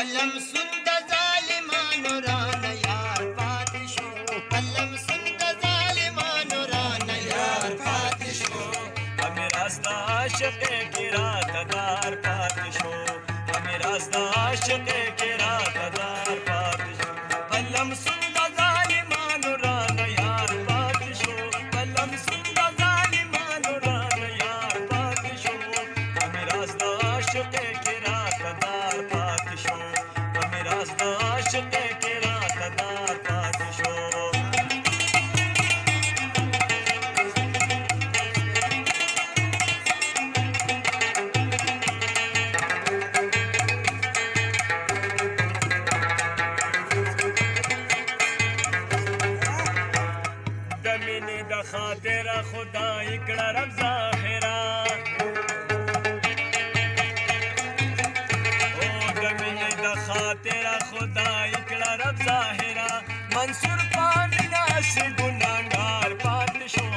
قلم سون د ظالمانو رانه یار پاتې شو قلم سون د ظالمانو رانه یار پاتې شو امیر استا عاشق ګرا تدار پاتې شو امیر استا عاشق ګرا تدار پاتې شو قلم سون د ظالمانو رانه یار پاتې شو قلم سون د ظالمانو رانه یار پاتې شو امیر استا عاشق ګرا تدار پاتې شو امیر استا عاشق ګرا تدار پاتې شو خاطر خدای کړه رب ظاهرا او د مینې د خاطر خدای کړه رب ظاهرا منصور پامینا سي ګناګار پاتې شو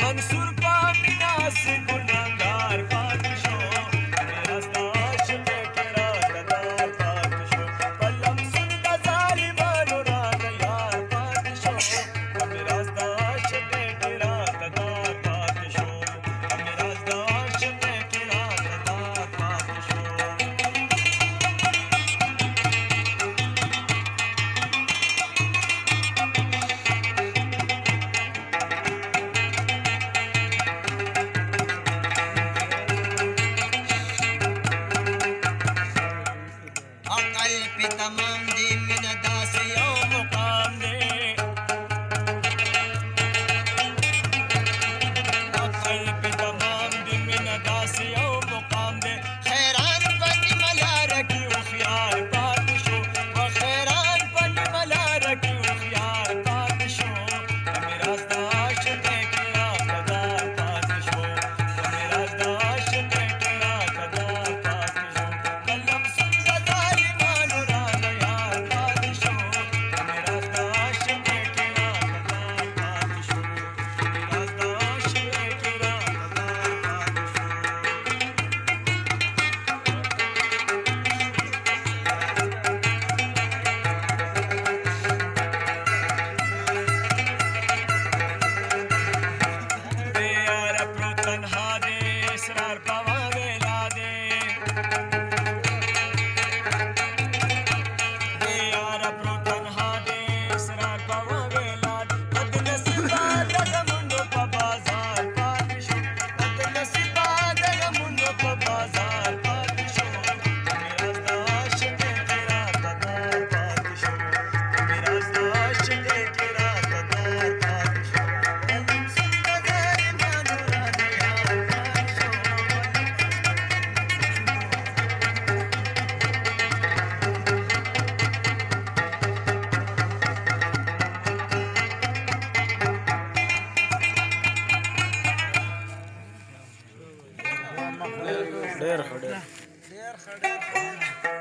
منصور پامینا سي ګناګار پاتې شو میرا عاشق کړه تدار پاتې شو قلم سن د ظالمانو رانه یار پاتې شو میرا په تمام دی مینه داسې یو مقام دی عقل په تمام دی مینه داسې یو مقام دی خیران په نیمه لاره کې هوښیار پاتې شو خیران په نیمه لاره کې هوښیار پاتې شو میرا د عاشق کړه تدار پاتې شو میرا د عاشق کړه تدار پاتې شو قلم سن د ظالمانو رانه یار پاتې شو میرا د عاشق کړه تدار پاتې شو میرا د عاشق کړه تدار پاتې شو تنها دے اسرار پوا ویلا دے یار پرو تنها دے اسرار پوا ویلا دے بد نصیبا دغه مونږ په بازار پاتې شو بد نصیبا دغه مونږ په بازار پاتې شو میرا د عاشق کړه تدار پاتې شو میرا د عاشق کړه تدار پاتې شو قلم سن د ظالمانو رانه یار پاتې شو ډېر ښه